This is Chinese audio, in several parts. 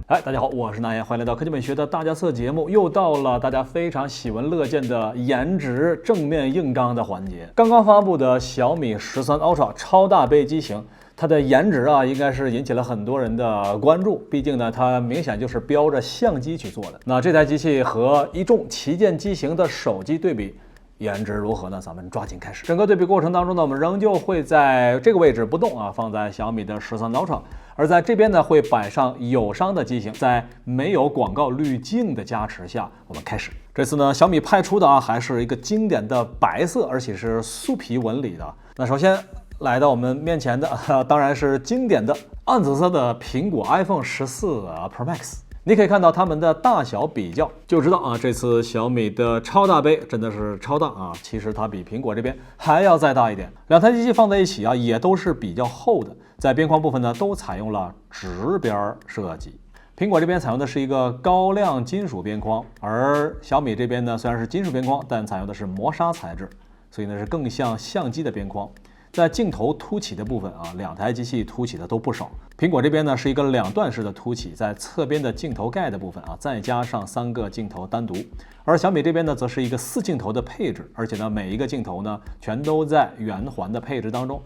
嗨，大家好，我是那言，欢迎来到科技美学的大家测节目。又到了大家非常喜闻乐见的颜值正面硬刚的环节。刚刚发布的小米13 Ultra 超大杯机型，它的颜值应该是引起了很多人的关注。毕竟呢，它明显就是标着相机去做的。那这台机器和一众旗舰机型的手机对比，颜值如何呢？咱们抓紧开始。整个对比过程当中呢，我们仍旧会在这个位置不动放在小米的13 Ultra， 而在这边呢会摆上友商的机型，在没有广告滤镜的加持下，我们开始。这次呢，小米派出的还是一个经典的白色，而且是酥皮纹理的。那首先来到我们面前的，当然是经典的暗紫色的苹果 iPhone 14 Pro Max。你可以看到它们的大小比较，就知道这次小米的超大杯真的是超大其实它比苹果这边还要再大一点。两台机器放在一起也都是比较厚的，在边框部分呢都采用了直边设计。苹果这边采用的是一个高亮金属边框，而小米这边呢虽然是金属边框，但采用的是磨砂材质，所以呢是更像相机的边框。在镜头凸起的部分两台机器凸起的都不少。苹果这边呢是一个两段式的凸起，在侧边的镜头盖的部分再加上3个镜头单独，而小米这边呢则是一个4镜头的配置，而且呢每一个镜头呢全都在圆环的配置当中，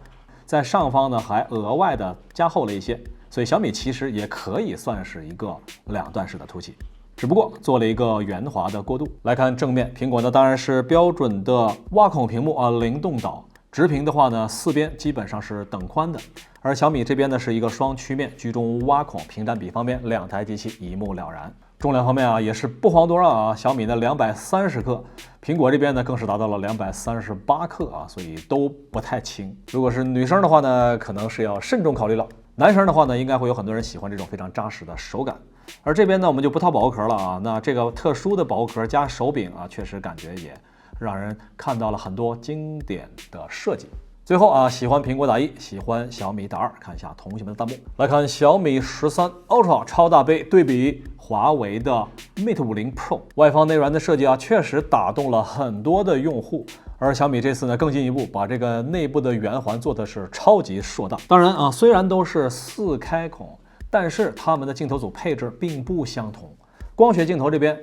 在上方呢还额外的加厚了一些，所以小米其实也可以算是一个两段式的凸起，只不过做了一个圆滑的过渡。来看正面，苹果呢当然是标准的挖孔屏幕灵动岛。直屏的话呢，4边基本上是等宽的，而小米这边呢是一个双曲面居中挖孔，屏占比方面两台机器一目了然。重量方面也是不遑多让小米的230克，苹果这边呢更是达到了238克所以都不太轻。如果是女生的话呢，可能是要慎重考虑了。男生的话呢，应该会有很多人喜欢这种非常扎实的手感。而这边呢我们就不套保护壳了那这个特殊的保护壳加手柄确实感觉也让人看到了很多经典的设计。最后喜欢苹果打1，喜欢小米打2，看一下同学们的弹幕。来看小米13 Ultra 超大杯对比华为的 Mate 50 Pro， 外方内软的设计确实打动了很多的用户。而小米这次呢更进一步，把这个内部的圆环做的是超级硕大。当然虽然都是4开孔，但是它们的镜头组配置并不相同。光学镜头这边，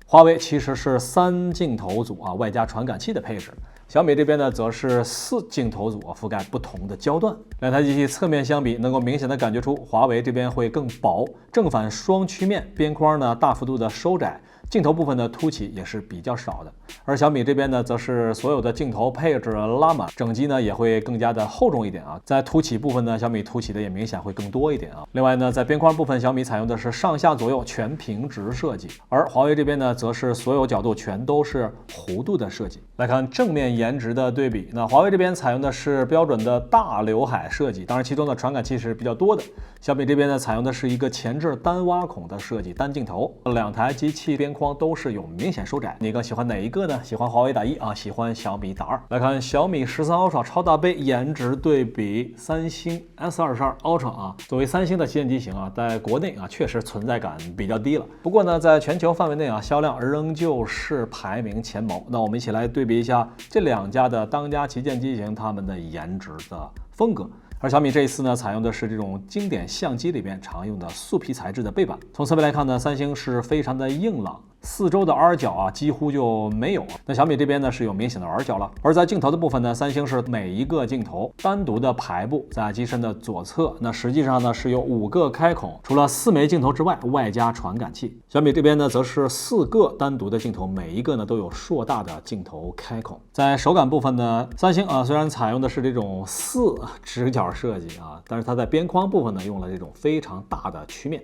华为其实是3镜头组外加传感器的配置，小米这边呢则是4镜头组覆盖不同的焦段。两台机器侧面相比，能够明显的感觉出华为这边会更薄，正反双曲面，边框呢大幅度的收窄，镜头部分的凸起也是比较少的。而小米这边呢则是所有的镜头配置拉满，整机呢也会更加的厚重一点在凸起部分呢，小米凸起的也明显会更多一点另外呢，在边框部分，小米采用的是上下左右全平直设计，而华为这边呢则是所有角度全都是弧度的设计。来看正面颜值的对比，那华为这边采用的是标准的大刘海设计，当然其中的传感器是比较多的。小米这边呢采用的是一个前置单挖孔的设计，单镜头。两台机器边框都是有明显收窄，你更喜欢哪一个呢？喜欢华为打1喜欢小米打2。来看小米13 Ultra 超大杯颜值对比三星 S22 Ultra 作为三星的旗舰机型在国内确实存在感比较低了。不过呢，在全球范围内销量仍旧是排名前茅。那我们一起来对比一下这两家的当家旗舰机型它们的颜值的风格。而小米这一次呢，采用的是这种经典相机里边常用的素皮材质的背板。从侧面来看呢，三星是非常的硬朗，四周的 R 角几乎就没有。那小米这边呢是有明显的 R 角了。而在镜头的部分呢，三星是每一个镜头单独的排布在机身的左侧，那实际上呢是有5个开孔，除了4枚镜头之外，外加传感器。小米这边呢则是4个单独的镜头，每一个呢都有硕大的镜头开孔。在手感部分呢，三星虽然采用的是这种4直角设计但是它在边框部分呢用了这种非常大的曲面，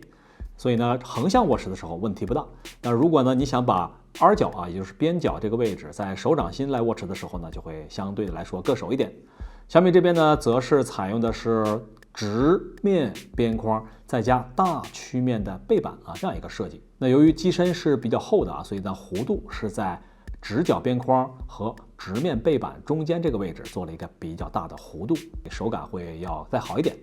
所以呢横向握持的时候问题不大。但如果呢你想把 R 角也就是边角这个位置在手掌心来握持的时候呢，就会相对的来说硌手一点。小米这边呢则是采用的是直面边框再加大曲面的背板这样一个设计。那由于机身是比较厚的所以呢弧度是在直角边框和直面背板中间这个位置做了一个比较大的弧度，手感会要再好一点。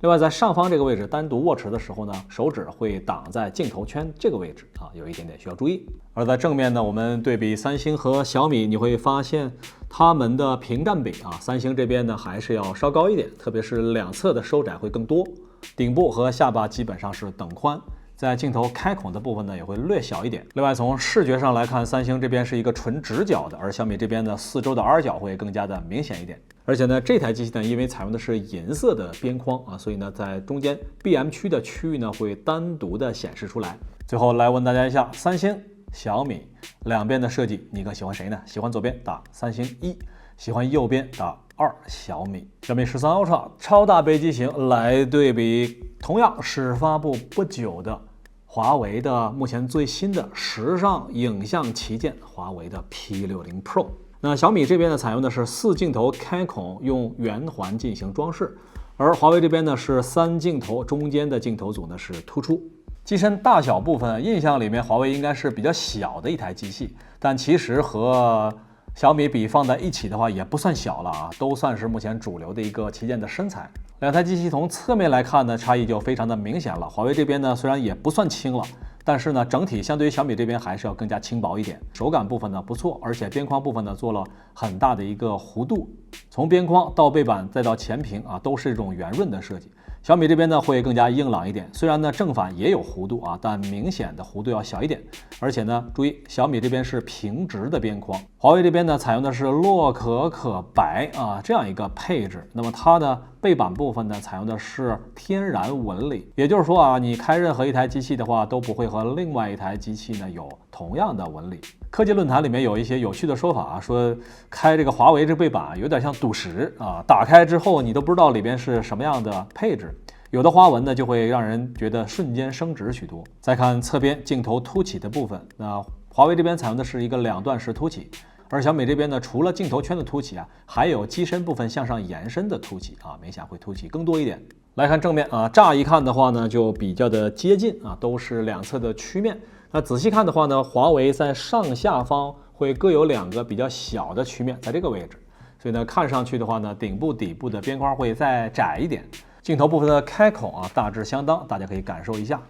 另外在上方这个位置单独握持的时候呢，手指会挡在镜头圈这个位置有一点点需要注意。而在正面呢，我们对比三星和小米，你会发现它们的屏占比三星这边呢还是要稍高一点，特别是两侧的收窄会更多，顶部和下巴基本上是等宽。在镜头开孔的部分呢也会略小一点。另外从视觉上来看，三星这边是一个纯直角的，而小米这边呢四周的 R 角会更加的明显一点。而且呢这台机器呢因为采用的是银色的边框啊，所以呢在中间 BM 区的区域呢会单独的显示出来。最后来问大家一下，三星、小米两边的设计你更喜欢谁呢？喜欢左边打三星1，喜欢右边打2小米。小米13 Ultra 超大杯机型来对比同样是发布不久的华为的目前最新的时尚影像旗舰华为的 P60 Pro。那小米这边呢采用的是4镜头开孔，用圆环进行装饰，而华为这边呢是3镜头，中间的镜头组呢是突出。机身大小部分，印象里面华为应该是比较小的一台机器，但其实和小米比放在一起的话也不算小了啊，都算是目前主流的一个旗舰的身材。两台机器从侧面来看呢，差异就非常的明显了。华为这边呢虽然也不算轻了，但是呢整体相对于小米这边还是要更加轻薄一点。手感部分呢不错，而且边框部分呢做了很大的一个弧度，从边框到背板再到前屏啊都是这种圆润的设计。小米这边呢会更加硬朗一点，虽然呢正反也有弧度啊，但明显的弧度要小一点。而且呢注意，小米这边是平直的边框，华为这边呢采用的是洛可白啊这样一个配置。那么它的背板部分呢采用的是天然纹理，也就是说啊，你开任何一台机器的话都不会和另外一台机器呢有同样的纹理。科技论坛里面有一些有趣的说法啊，说开这个华为这背板有点像赌石啊，打开之后你都不知道里边是什么样的配置，有的花纹呢就会让人觉得瞬间升值许多。再看侧边镜头凸起的部分，那华为这边采用的是一个2段式凸起，而小米这边呢除了镜头圈的凸起啊，还有机身部分向上延伸的凸起啊，明显会凸起更多一点。来看正面啊，乍一看的话呢就比较的接近啊，都是两侧的曲面。那仔细看的话呢，华为在上下方会各有2个比较小的曲面在这个位置，所以呢看上去的话呢，顶部底部的边框会再窄一点。镜头部分的开孔啊大致相当，大家可以感受一下，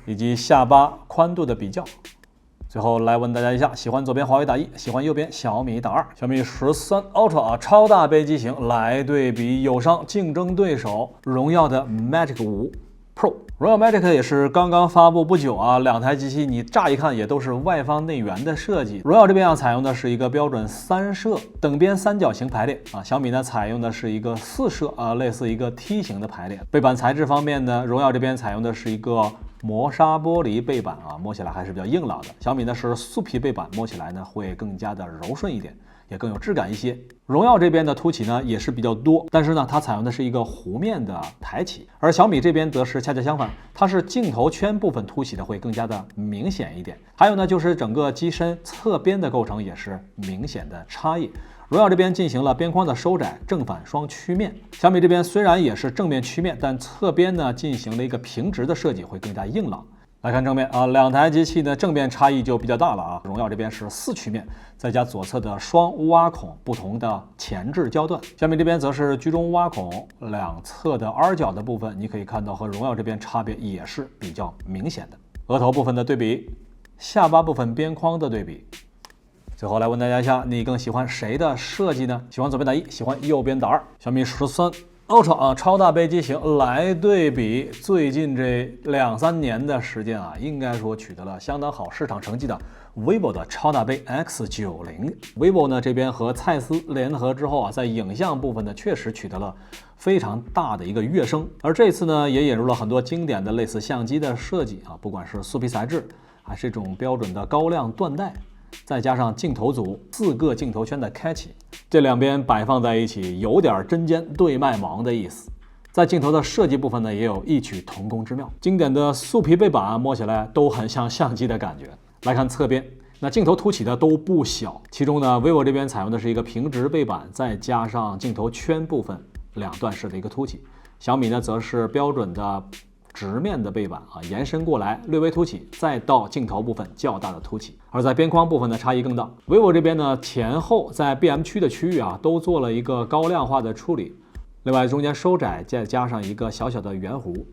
以及下巴宽度的比较。最后来问大家一下，喜欢左边华为打1，喜欢右边小米打2。小米13 Ultra 啊超大杯机型来对比友商竞争对手荣耀的 Magic 5 Pro。荣耀 Magic 也是刚刚发布不久啊，两台机器你乍一看也都是外放内圆的设计。荣耀这边啊采用的是一个标准3摄等边三角形排列啊，小米呢采用的是一个4摄啊，类似一个梯形的排列。背板材质方面呢，荣耀这边采用的是一个磨砂玻璃背板啊，摸起来还是比较硬朗的。小米呢是素皮背板，摸起来呢会更加的柔顺一点，也更有质感一些。荣耀这边的凸起呢也是比较多，但是呢它采用的是一个弧面的抬起，而小米这边则是恰恰相反，它是镜头圈部分凸起的会更加的明显一点。还有呢就是整个机身侧边的构成也是明显的差异。荣耀这边进行了边框的收窄，正反双曲面。小米这边虽然也是正面曲面，但侧边呢进行了一个平直的设计，会更加硬朗。来看正面啊，两台机器的正面差异就比较大了啊。荣耀这边是4曲面，再加左侧的双挖孔，不同的前置焦段。小米这边则是居中挖孔，两侧的 R 角的部分，你可以看到和荣耀这边差别也是比较明显的。额头部分的对比，下巴部分边框的对比。最后来问大家一下，你更喜欢谁的设计呢？喜欢左边打1，喜欢右边打2。小米13 Ultra 啊，超大杯机型来对比最近这2-3年的时间啊，应该说取得了相当好市场成绩的 vivo 的超大杯 X90。vivo 呢这边和蔡司联合之后啊，在影像部分呢确实取得了非常大的一个跃升，而这次呢也引入了很多经典的类似相机的设计啊，不管是素皮材质，还是这种标准的高亮缎带。再加上镜头组4个镜头圈的开启，这两边摆放在一起，有点针尖对麦芒的意思。在镜头的设计部分呢，也有异曲同工之妙。经典的素皮背板摸起来都很像相机的感觉。来看侧边，那镜头凸起的都不小，其中呢 vivo 这边采用的是一个平直背板，再加上镜头圈部分2段式的一个凸起。小米呢则是标准的直面的背板啊，延伸过来略微凸起，再到镜头部分较大的凸起。而在边框部分的差异更大。vivo 这边呢，前后在 BM 区的区域啊，都做了一个高亮化的处理，另外中间收窄，再加上一个小小的圆弧。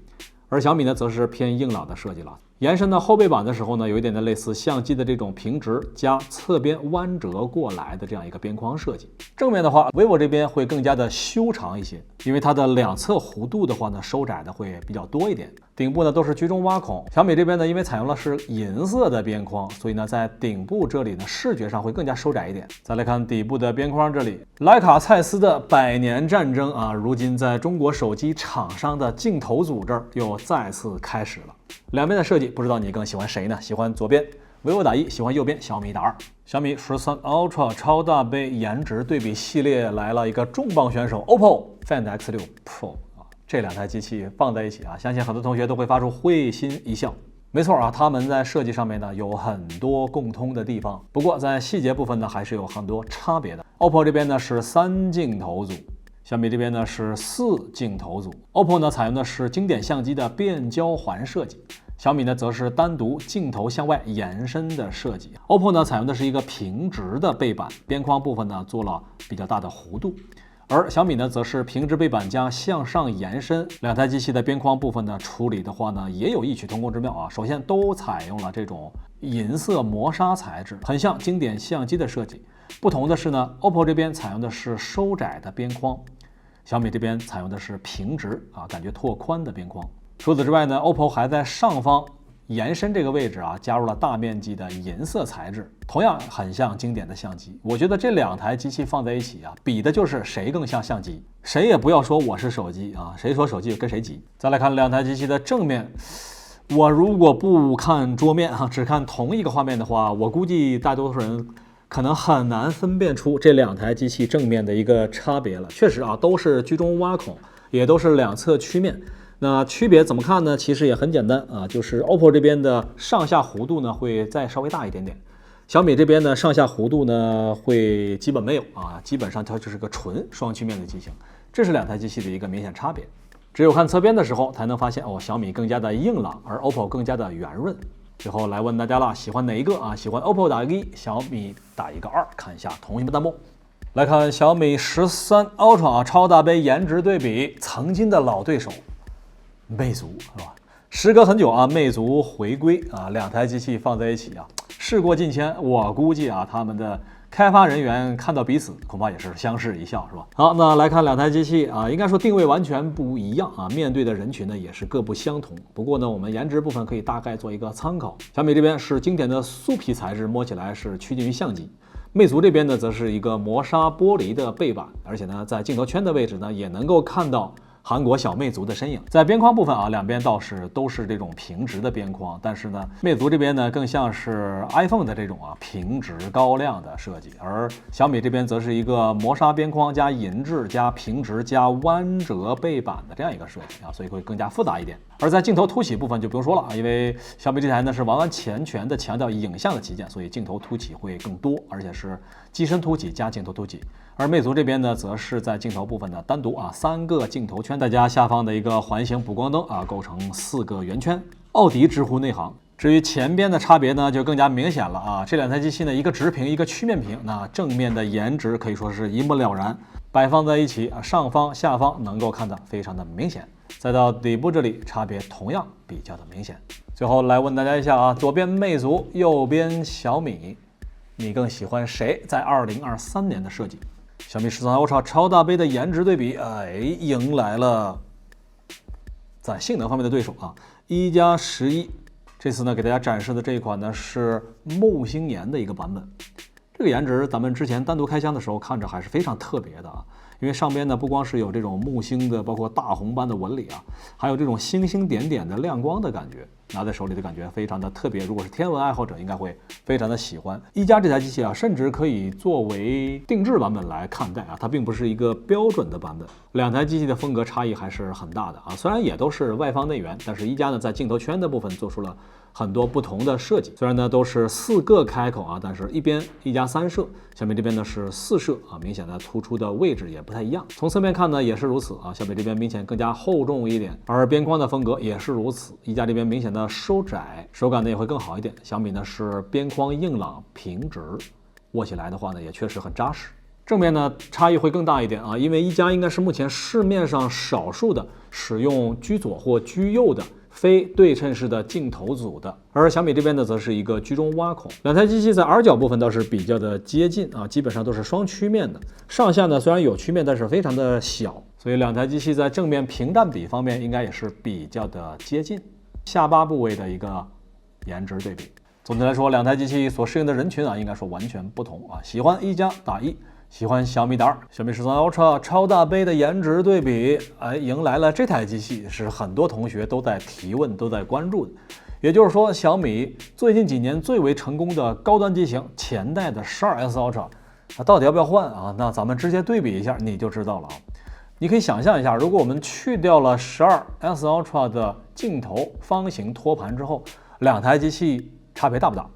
而小米呢，则是偏硬朗的设计了。延伸到后背板的时候呢，有一点的类似相机的这种平直加侧边弯折过来的这样一个边框设计。正面的话 ，vivo 这边会更加的修长一些，因为它的两侧弧度的话呢，收窄的会比较多一点。顶部呢都是居中挖孔。小米这边呢，因为采用了是银色的边框，所以呢在顶部这里呢视觉上会更加收窄一点。再来看底部的边框这里，徕卡蔡司的100年战争啊，如今在中国手机厂商的镜头组这儿又再次开始了。两边的设计，不知道你更喜欢谁呢？喜欢左边 vivo 打1，喜欢右边小米打2。小米13 Ultra 超大杯颜值对比系列来了一个重磅选手 OPPO Find X6 Pro。这两台机器放在一起啊，相信很多同学都会发出会心一笑。没错啊，它们在设计上面呢有很多共通的地方，不过在细节部分呢还是有很多差别的。OPPO 这边呢是3镜头组，小米这边呢是4镜头组。OPPO 呢采用的是经典相机的变焦环设计，小米呢则是单独镜头向外延伸的设计。OPPO 呢采用的是一个平直的背板，边框部分呢做了比较大的弧度。而小米呢，则是平直背板加向上延伸，两台机器的边框部分呢，处理的话呢，也有异曲同工之妙啊。首先都采用了这种银色磨砂材质，很像经典相机的设计。不同的是呢 ，OPPO 这边采用的是收窄的边框，小米这边采用的是平直啊，感觉拓宽的边框。除此之外呢 ，OPPO 还在上方延伸这个位置啊，加入了大面积的银色材质，同样很像经典的相机。我觉得这两台机器放在一起啊，比的就是谁更像相机，谁也不要说我是手机啊，谁说手机跟谁急。再来看两台机器的正面，我如果不看桌面啊，只看同一个画面的话，我估计大多数人可能很难分辨出这两台机器正面的一个差别了。确实啊，都是居中挖孔，也都是两侧曲面。那区别怎么看呢？其实也很简单啊，就是 OPPO 这边的上下弧度呢会再稍微大一点点，小米这边呢上下弧度呢会基本没有啊，基本上它就是个纯双曲面的机型，这是两台机器的一个明显差别。只有看侧边的时候才能发现哦，小米更加的硬朗，而 OPPO 更加的圆润。最后来问大家了，喜欢哪一个啊？喜欢 OPPO 打一个1，小米打一个2，看一下同学们弹幕。来看小米13 Ultra 啊，超大杯颜值对比，曾经的老对手魅族是吧？时隔很久啊，魅族回归啊，两台机器放在一起啊，事过境迁，我估计啊，他们的开发人员看到彼此，恐怕也是相视一笑，是吧？好，那来看两台机器啊，应该说定位完全不一样啊，面对的人群呢也是各不相同。不过呢，我们颜值部分可以大概做一个参考。小米这边是经典的酥皮材质，摸起来是趋近于相机。魅族这边呢，则是一个磨砂玻璃的背板，而且呢，在镜头圈的位置呢，也能够看到韩国小魅族的身影。在边框部分啊，两边倒是都是这种平直的边框，但是呢，魅族这边呢更像是 iPhone 的这种平直高亮的设计，而小米这边则是一个磨砂边框加银质加平直加弯折背板的这样一个设计啊，所以会更加复杂一点。而在镜头凸起部分就不用说了啊，因为小米这台呢是完完全全的强调影像的旗舰，所以镜头凸起会更多，而且是机身凸起加镜头凸起。而魅族这边呢，则是在镜头部分呢单独3个镜头圈，再加下方的一个环形补光灯啊，构成4个圆圈。奥迪直呼内行。至于前边的差别呢，就更加明显了啊。这两台机器呢，一个直屏，一个曲面屏，那正面的颜值可以说是一目了然，摆放在一起啊，上方下方能够看得非常的明显。再到底部这里，差别同样比较的明显。最后来问大家一下啊，左边魅族，右边小米，你更喜欢谁在2023年的设计？小米13 Ultra 超大杯的颜值对比，迎来了在性能方面的对手啊，1+11。这次呢，给大家展示的这一款呢是木星岩的一个版本。这个颜值，咱们之前单独开箱的时候看着还是非常特别的啊，因为上边呢不光是有这种木星的，包括大红般的纹理啊，还有这种星星点点的亮光的感觉，拿在手里的感觉非常的特别。如果是天文爱好者，应该会非常的喜欢。1+这台机器啊，甚至可以作为定制版本来看待啊，它并不是一个标准的版本。两台机器的风格差异还是很大的啊，虽然也都是外放内圆，但是1+呢在镜头圈的部分做出了很多不同的设计。虽然呢都是4个开口啊，但是一边1+3摄，小米这边呢是4摄啊，明显的突出的位置也不太一样。从侧面看呢也是如此啊，小米这边明显更加厚重一点，而边框的风格也是如此。1+这边明显的收窄，手感呢也会更好一点。小米呢是边框硬朗平直，握起来的话呢也确实很扎实。正面呢差异会更大一点啊，因为1+应该是目前市面上少数的使用居左或居右的非对称式的镜头组的，而小米这边呢，则是一个居中挖孔。两台机器在耳角部分倒是比较的接近啊，基本上都是双曲面的。上下呢虽然有曲面，但是非常的小，所以两台机器在正面屏占比方面应该也是比较的接近。下巴部位的一个颜值对比，总的来说，两台机器所适应的人群啊，应该说完全不同啊。喜欢1+打1。喜欢小米打2，小米13 Ultra 超大杯的颜值对比，迎来了这台机器是很多同学都在提问、都在关注的。也就是说，小米最近几年最为成功的高端机型前代的12S Ultra，到底要不要换啊？那咱们直接对比一下，你就知道了啊。你可以想象一下，如果我们去掉了12S Ultra 的镜头方形托盘之后，两台机器差别大不大？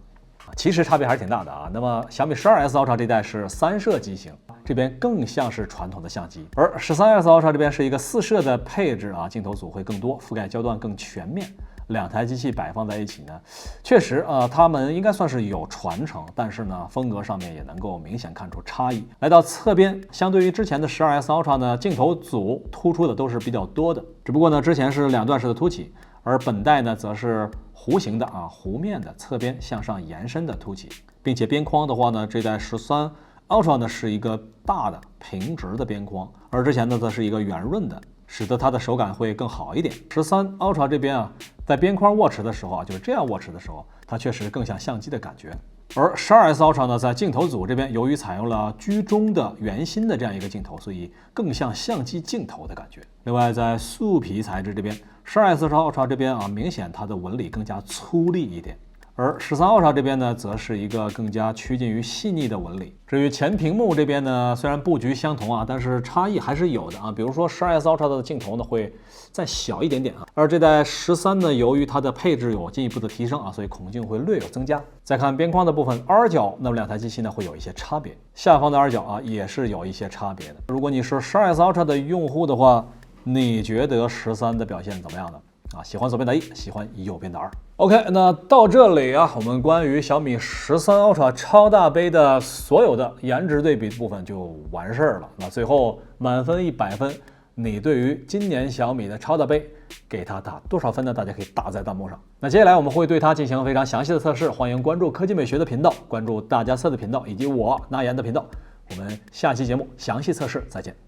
其实差别还是挺大的啊。那么小米12S Ultra 这代是3摄机型，这边更像是传统的相机，而13S Ultra 这边是一个4摄的配置啊，镜头组会更多，覆盖焦段更全面。两台机器摆放在一起呢，确实它们应该算是有传承，但是呢，风格上面也能够明显看出差异。来到侧边，相对于之前的12S Ultra 呢，镜头组突出的都是比较多的，只不过呢，之前是2段式的凸起。而本代呢，则是弧形的弧面的侧边向上延伸的凸起，并且边框的话呢，这代13 Ultra 呢是一个大的平直的边框，而之前呢则是一个圆润的，使得它的手感会更好一点。13 Ultra 这边在边框握持的时候就是这样握持的时候，它确实更像相机的感觉。而12S Ultra 呢，在镜头组这边，由于采用了居中的圆心的这样一个镜头，所以更像相机镜头的感觉。另外，在素皮材质这边，12S Ultra 这边明显它的纹理更加粗粝一点。而13 Ultra 这边呢，则是一个更加趋近于细腻的纹理。至于前屏幕这边呢，虽然布局相同但是差异还是有的比如说12S Ultra 的镜头呢会再小一点点而这代13呢，由于它的配置有进一步的提升所以孔径会略有增加。再看边框的部分，耳角，那么两台机器呢会有一些差别，下方的耳角也是有一些差别的。如果你是12S Ultra 的用户的话，你觉得13的表现怎么样呢？喜欢左边打1，喜欢右边打2。OK， 那到这里我们关于小米13 Ultra 超大杯的所有的颜值对比部分就完事儿了。那最后满分100分，你对于今年小米的超大杯给它打多少分呢？大家可以打在弹幕上。那接下来我们会对它进行非常详细的测试，欢迎关注科技美学的频道，关注大家测的频道以及我那言的频道。我们下期节目详细测试再见。